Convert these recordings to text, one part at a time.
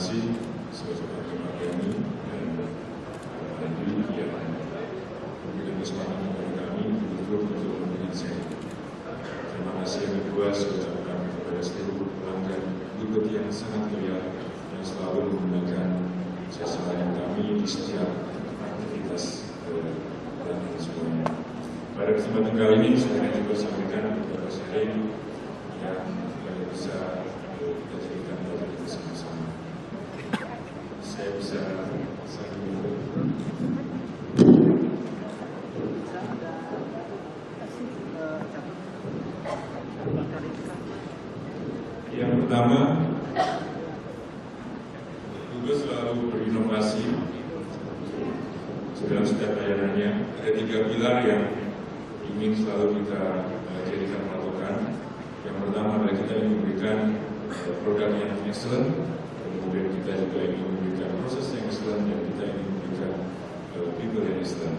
kasih saudara kami dan Andri yang memberikan kesempatan kepada kami untuk memberikan saya. Terima kasih yang kedua saudara kami kepada seluruh pelanggan Google yang sangat mulia yang selalu menggunakan jasa layanan kami di setiap aktivitas dan semuanya. Pada kesempatan kali ini saya akan juga sampaikan kepada saya yang bisa kita jadikan dari bersama-sama. Saya bisa yang pertama, Google selalu berinovasi dalam setiap layanannya. Ada 3 pilar yang ingin selalu kita jadikan patokan. Yang pertama adalah kita ingin memberikan produk yang excellent, kemudian kita juga ingin memberikan proses yang excellent, dan kita ingin memberikan people yang excellent.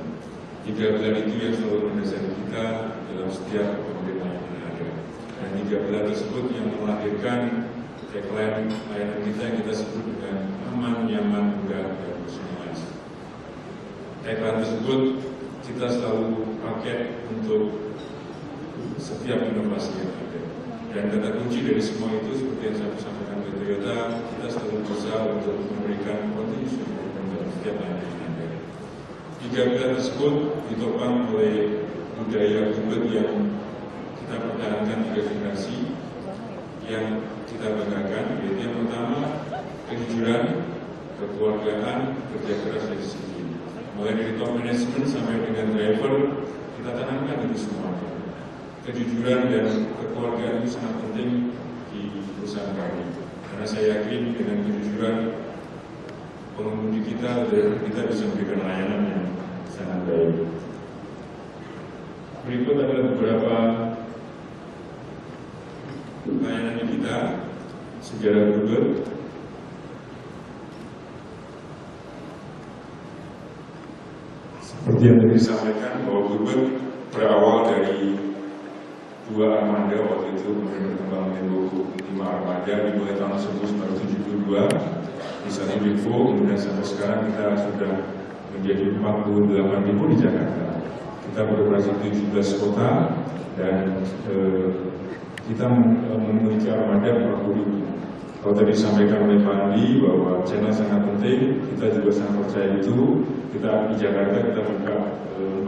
3 pilar itu yang selalu mendasari kita dalam setiap pemberian yang ada. Dan 3 pilar tersebut yang melahirkan tagline layanan kita yang kita sebut dengan aman, nyaman, mudah, dan personalized. Tagline tersebut kita selalu pakai untuk setiap inovasi yang ada. Dan kata kunci dari semua itu seperti yang saya sampaikan ke Toyota, kita selalu berusaha untuk memberikan continuous improvement dalam setiap layanan yang ada. 3 pilar tersebut ditopang oleh budaya Google yang kita pertahankan 3 generasi yang kita banggakan, yaitu yang pertama kejujuran, kekeluargaan, kerja keras dari sisi. Mulai dari top management sampai dengan driver, kita tanamkan itu semua. Kejujuran dan kekeluargaan itu sangat penting di perusahaan kami. Karena saya yakin dengan kejujuran pengemudi kita, driver kita bisa memberikan layanan yang sangat baik. Berikut adalah beberapa layanan kita, sejarah Google. Seperti yang tadi disampaikan bahwa Google berawal dari 2 armada waktu itu, kemudian berkembang menjadi 25 armada dimulai tahun 1972 di satu Info, kemudian sampai sekarang kita sudah menjadi 48.000 di Jakarta. Kita beroperasi di 17 kota dan kita memiliki armada 40.000. Kalau tadi disampaikan oleh Pak Andi bahwa channel sangat penting, kita juga sangat percaya itu. Kita di Jakarta kita buka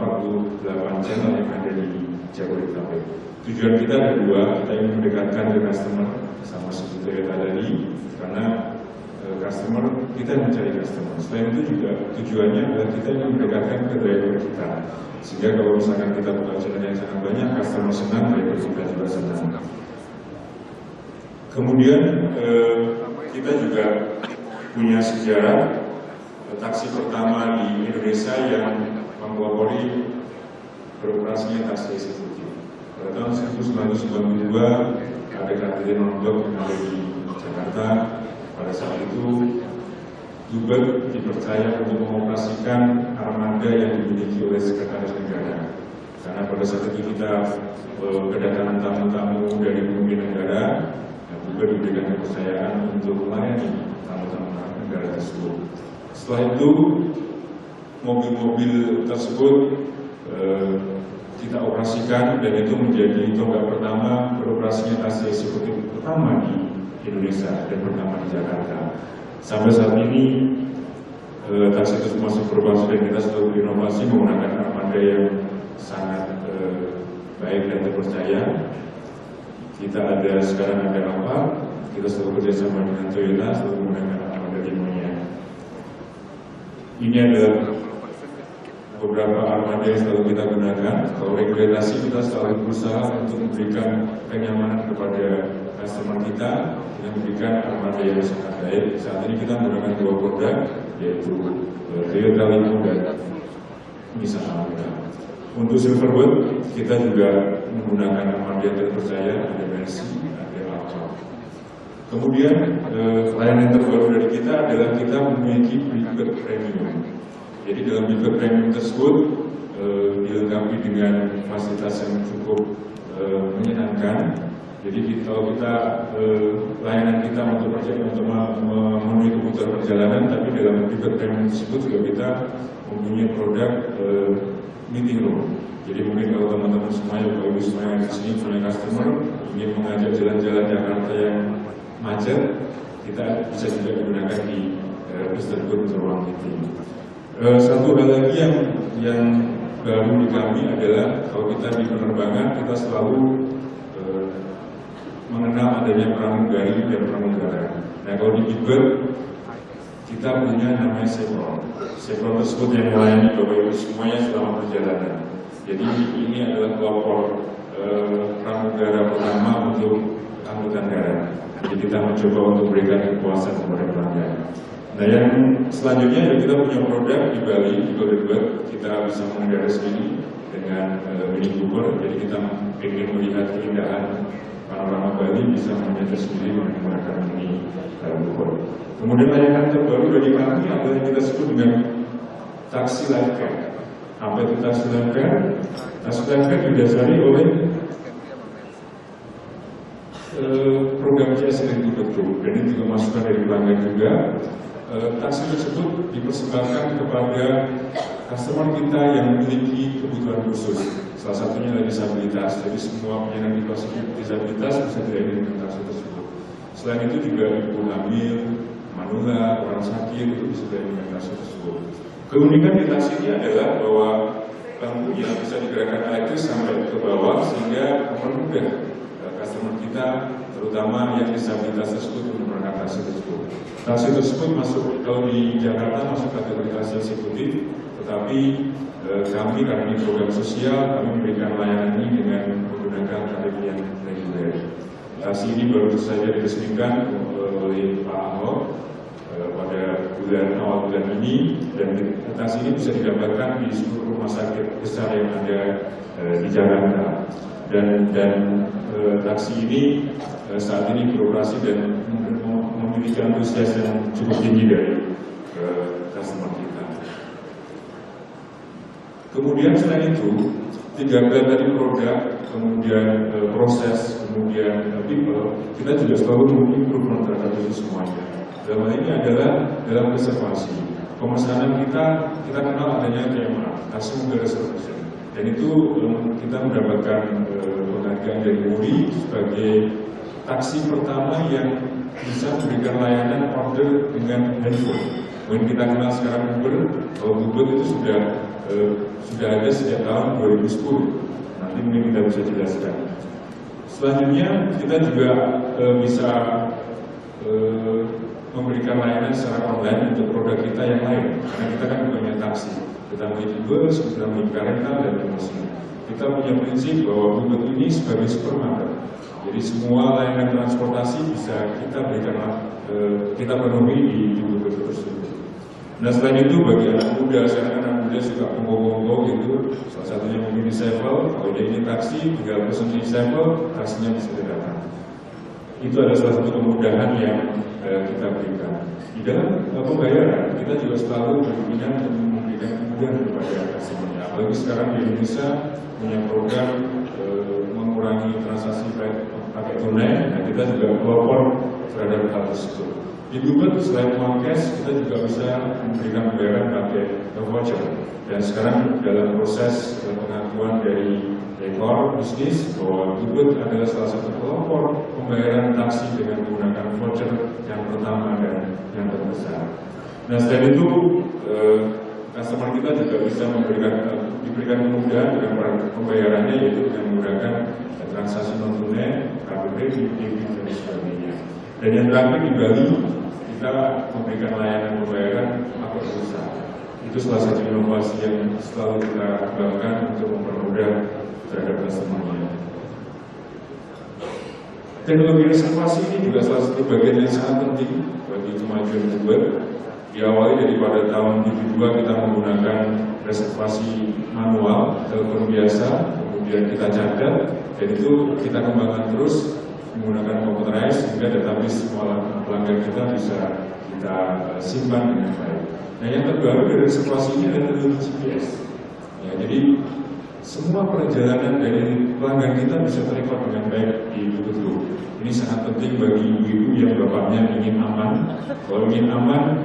48 channel yang ada di Jabodetabek. Tujuan kita ada 2, kita ingin mendekatkan ke customer sama seperti Toyota tadi, karena customer kita mencari customer. Selain itu juga tujuannya adalah kita ingin mendekatkan ke driver kita, sehingga kalau misalkan kita buka channel yang sangat banyak, customer senang, driver kita juga senang. Kemudian kita juga punya sejarah taksi pertama di Indonesia yang mempelopori beroperasinya taksi eksekutif. Pada tahun 1992 ada KTD non-blok yang ada di Jakarta. Pada saat itu Google dipercaya untuk mengoperasikan armada yang dimiliki oleh Sekretaris Negara. Karena pada saat itu kita kedatangan tamu-tamu dari pemimpin negara, Google diberikan kepercayaan untuk melayani tamu-tamu negara tersebut. Setelah itu, mobil-mobil tersebut kita operasikan dan itu menjadi tonggak pertama beroperasinya taksi eksekutif pertama di Indonesia dan pertama di Jakarta. Sampai saat ini, taksi itu masuk beroperasi dan kita selalu berinovasi menggunakan armada yang sangat baik dan terpercaya. Kita sekarang ada Alphard, kita selalu kerjasama dengan Toyota, selalu menggunakan armada Limonya. Ini adalah beberapa armada yang selalu kita gunakan. Kalau regulasi kita selalu berusaha untuk memberikan kenyamanan kepada customer kita dengan memberikan armada yang sangat baik. Saat ini kita menggunakan 2 produk, yaitu Toyota Limo dan Nissan Almera. Untuk Silverwood, kita juga menggunakan armada yang terpercaya, ada Mercy, ada Alphard. Kemudian layanan terbaru dari kita adalah kita memiliki Preferred Premium. Jadi dalam Preferred Premium tersebut dilengkapi dengan fasilitas yang cukup menyenangkan, kalau kita layanan kita untuk memenuhi kebutuhan perjalanan, tapi dalam pivot payment tersebut juga kita mempunyai produk meeting room. Jadi mungkin kalau teman-teman semuanya, Bapak Ibu semua yang di sini punya customer ingin mengajak jalan-jalan Jakarta yang macet, kita bisa juga digunakan di bus tersebut untuk ruang meeting. Satu hal lagi yang baru di kami adalah kalau kita di penerbangan kita selalu mengenal adanya pramugari dan pramugara. Nah kalau di Big kita punya namanya Chevron. Chevron tersebut yang melayani Bapak Ibu semuanya selama perjalanan. Jadi ini adalah pelopor pramugara pertama untuk angkutan darat. Jadi kita mencoba untuk berikan kepuasan kepada pelanggan. Nah yang selanjutnya kita punya produk di Bali, di Golden Bird. Kita bisa mengendara sendiri dengan Mini Cooper. Jadi kita ingin melihat keindahan panorama Bali bisa menyatu sendiri menggunakan Mini Cooper. Kemudian layanan terbaru dari kami adalah yang kita sebut dengan taksi life care. Apa itu taksi life care? Taksi life care didasari oleh program CS yang dibentuk, dan ini juga masukan dari pelanggan juga. Taksi tersebut dipersembahkan kepada customer kita yang memiliki kebutuhan khusus. Salah satunya adalah disabilitas. Jadi semua penyandang disabilitas bisa dilayani dengan taksi tersebut. Selain itu juga ibu hamil, manula, orang sakit itu bisa dilayani dengan taksi tersebut. Keunikan di taksi ini adalah bahwa lampunya bisa digerakkan elektris sampai ke bawah sehingga mempermudah customer kita, terutama yang disabilitas tersebut untuk berangkat taksi tersebut. Taksi tersebut masuk, kalau di Jakarta masuk kategori taksi eksekutif, tetapi kami karena ini program sosial, kami memberikan layanan ini dengan menggunakan tarif yang reguler. Taksi ini baru saja diresmikan oleh Pak Ahok pada awal bulan ini, dan taksi ini bisa didapatkan di seluruh rumah sakit besar yang ada di Jakarta. Dan taksi ini saat ini beroperasi dan memiliki antusias yang cukup tinggi dari customer kita. Kemudian selain itu, 3 pilar tadi produk, kemudian proses, kemudian people, kita juga selalu mengimprove terhadap itu semuanya. Dalam hal ini adalah dalam reservasi. Pemesanan kita kenal adanya tema, taksi mobile reservation. Dan itu kita mendapatkan penghargaan dari MURI sebagai taksi pertama yang bisa memberikan layanan order dengan handphone. Mungkin kita kenal sekarang Uber, kalau Uber itu sudah ada sejak tahun 2010. Nanti mungkin kita bisa jelaskan. Selanjutnya kita juga bisa memberikan layanan secara online untuk produk kita yang lain. Karena kita kan punya taksi. Kita memiliki bus, kita memiliki rental dan promosi. Kita punya prinsip bahwa Bubet ini sebagai supermarket. Jadi semua layanan transportasi bisa kita berikan, kita penuhi di Bubet tersebut. Nah selain itu bagi anak muda, sekarang anak muda suka monggo-monggo gitu. Salah satunya mungkin di Sevel, kalau dia ini taksi, tinggal pesen di Sevel, taksinya bisa datang. Itu adalah salah satu kemudahan yang kita berikan. Di dalam pembayaran, kita juga selalu berpikir memberikan kemudahan kepada customer-nya. Apalagi sekarang di Indonesia punya program mengurangi transaksi pakai tunai, nah kita juga pelopor terhadap hal tersebut. Di Bubet selain uang cash, kita juga bisa memberikan pembayaran pakai voucher. Dan sekarang dalam proses pengakuan dari rekor bisnis bahwa Bubet adalah salah satu pelopor pembayaran taksi dengan menggunakan voucher yang pertama dan yang terbesar. Nah selain itu, customer kita juga bisa diberikan kemudahan dengan pembayarannya, yaitu dengan menggunakan transaksi non tunai, kartu kredit, debit dan sebagainya. Dan yang terakhir di Bali, kita memberikan layanan pembayaran pakai pulsa. Itu salah satu inovasi yang selalu kita kembangkan untuk mempermudah terhadap customer-nya. Teknologi reservasi ini juga salah satu bagian yang sangat penting bagi kemajuan Bubet. Diawali daripada tahun 72 kita menggunakan reservasi manual, telepon biasa, kemudian kita catat, dan itu kita kembangkan terus menggunakan computerized sehingga database semua pelanggan kita bisa kita simpan dengan baik. Nah yang terbaru dari reservasi ini adalah teknologi GPS. Ya, jadi semua perjalanan dari pelanggan kita bisa terekod dengan baik di buku. Ini sangat penting bagi ibu-ibu yang bapaknya ingin aman. Kalau ingin aman,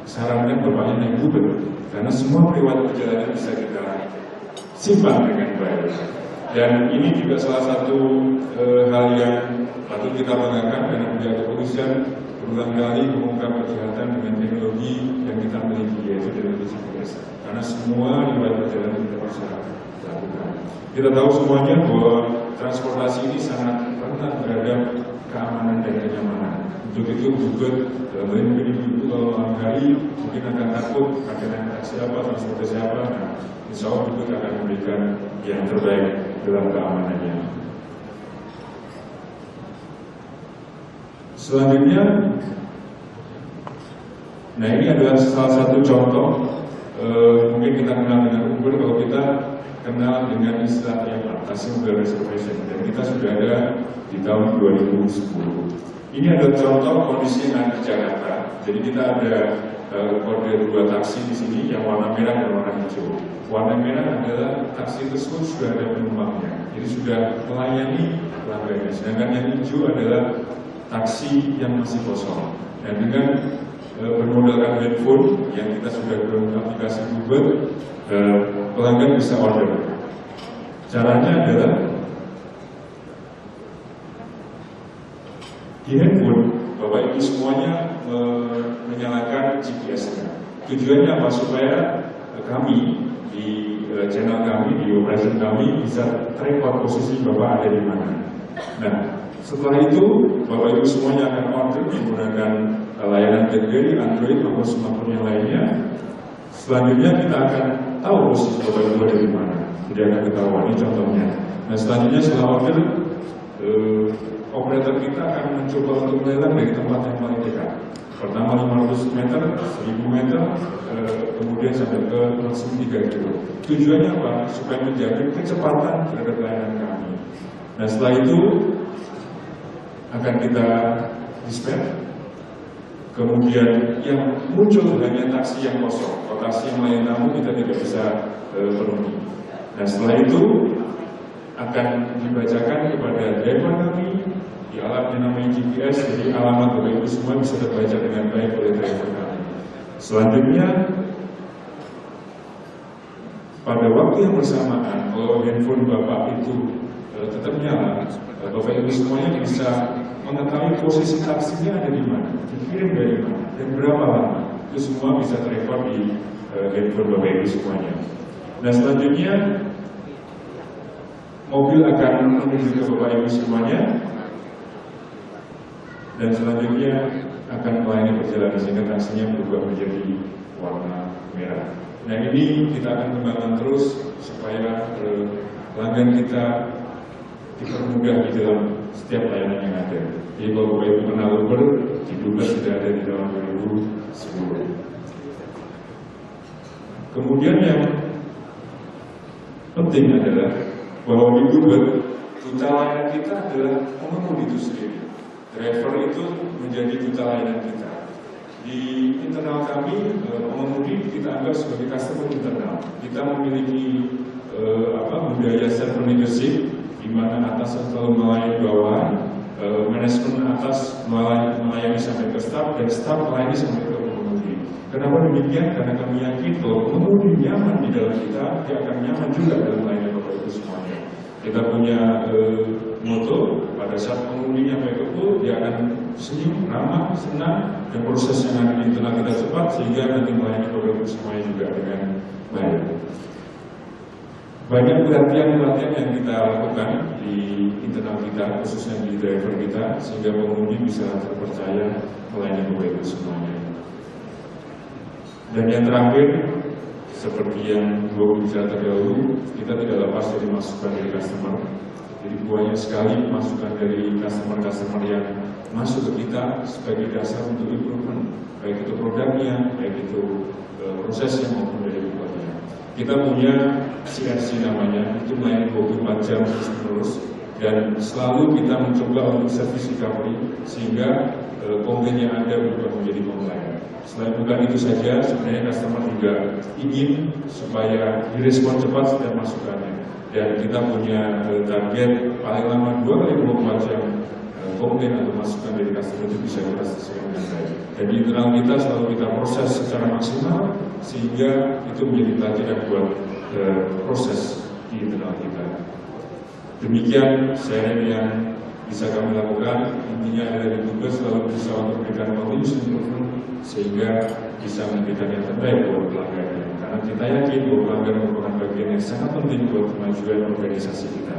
sarankan bapaknya naik Uber, karena semua riwayat perjalanan bisa kita simpan dengan baik. Dan ini juga salah satu hal yang patut kita banggakan, karena pihak kepolisian berulang kali mengungkap kejahatan dengan teknologi yang kita miliki, yaitu teknologi GPS. Karena semua riwayat perjalanan kita bisa lakukan. Kita tahu semuanya bahwa transportasi ini sangat rentan terhadap keamanan dan kenyamanan. Untuk itu Google dalam mungkin ibu kalau malam hari mungkin akan takut akan taksi apa, transportasi apa. Nah, insya Allah Google akan memberikan yang terbaik dalam keamanannya. Selanjutnya, nah ini adalah salah satu contoh. Mungkin kita kenal dengan Uber kalau kita kenal dengan istilah yang Taxi Mobile Reservation, dan kita sudah ada di tahun 2010. Ini adalah contoh kondisi yang ada di Jakarta. Jadi kita ada kode 2 taksi di sini yang warna merah dan warna hijau. Warna merah adalah taksi tersebut sudah ada penumpangnya, jadi sudah melayani pelanggannya. Sedangkan yang hijau adalah taksi yang masih kosong. Dan dengan bermodalkan handphone yang kita sudah gunakan aplikasi Google, pelanggan bisa order. Caranya adalah di handphone, Bapak Ibu semuanya menyalakan GPS-nya. Tujuannya apa? Supaya kami di channel kami, di operation kami bisa track posisi Bapak ada di mana. Nah, setelah itu Bapak Ibu semuanya akan order menggunakan layanan BlackBerry, Android maupun smartphone yang lainnya. Selanjutnya kita akan tahu posisi Bapak Ibu ada di mana. Tidak akan ketahuan. Ini contohnya. Nah, selanjutnya setelah order, operator kita akan mencoba untuk melelang dari tempat yang paling dekat. Pertama 500 meter, 1000 meter, kemudian sampai ke langsung 3 kilo. Tujuannya apa? Supaya menjaga kecepatan terhadap layanan kami. Nah, setelah itu akan kita dispatch. Kemudian yang muncul hanya taksi yang kosong. Kalau taksi yang lain namun kita tidak bisa penuhi. Nah, setelah itu akan dibacakan kepada driver kami di alat yang namanya GPS. Jadi alamat Bapak Ibu semua bisa terbaca dengan baik oleh driver kami. Selanjutnya pada waktu yang bersamaan, kalau handphone Bapak itu tetap nyala, Bapak Ibu semuanya bisa mengetahui posisi taksinya ada di mana, dikirim dari mana, dan berapa lama. Itu semua bisa terekod di handphone Bapak Ibu semuanya. Nah, selanjutnya mobil akan menuju ke Bapak Ibu semuanya, dan selanjutnya akan melayani perjalanan sehingga taksinya berubah menjadi warna merah. Nah, ini kita akan kembangkan terus supaya pelanggan kita dipermudah di dalam setiap layanan yang ada. Jadi kalau Bapak Ibu kenal Uber, diduga sudah ada di tahun 2010. Kemudian yang penting adalah bahwa di Uber, duta layanan kita adalah pengemudi itu sendiri. Driver itu menjadi duta layanan kita. Di internal kami, pengemudi kita anggap sebagai customer internal. Kita memiliki budaya servant leadership, di mana atas selalu melayani bawahan, manajemen atas melayani sampai ke staff, dan staff melayani sampai ke pengemudi. Kenapa demikian? Karena kami yakin kalau pengemudi nyaman di dalam kita, dia akan nyaman juga dalam melayani Bapak Ibu semuanya. Kita punya moto, pada saat pengemudi nyampe ke pool, dia akan senyum, ramah, senang, dan proses yang ada di internal kita cepat, sehingga nanti melayani Bapak Ibu semuanya juga dengan baik. Banyak pelatihan-pelatihan yang kita lakukan di internal kita, khususnya di driver kita, sehingga pengemudi bisa terpercaya melayani Bapak Ibu semuanya. Dan yang terakhir, seperti yang dua bicara terdahulu, kita tidak lepas dari masukan dari customer. Jadi banyak sekali masukan dari customer yang masuk ke kita sebagai dasar untuk improvement, baik itu produknya, baik itu prosesnya maupun dari buatnya. Kita punya CRC namanya, itu melayani 24 jam terus, dan selalu kita mencoba untuk service recovery sehingga komplain yang ada berubah menjadi komplain. Selain bukan itu saja, sebenarnya customer juga ingin supaya direspon cepat setiap masukannya. dan kita punya target paling lama 2 kali 24 jam komplain atau masukan dari customer itu bisa kita selesaikan dengan baik. Dan di internal kita selalu kita proses secara maksimal sehingga itu menjadi pelajaran buat proses di internal kita. Demikian sharing yang bisa kami lakukan. Intinya dari tugas selalu bisa untuk memberikan continuous improvement sehingga bisa memberikan yang terbaik buat pelanggan. Karena kita yakin bahwa pelanggan merupakan bagian yang sangat penting buat kemajuan organisasi kita.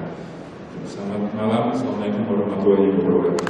Selamat malam, assalamualaikum warahmatullahi wabarakatuh.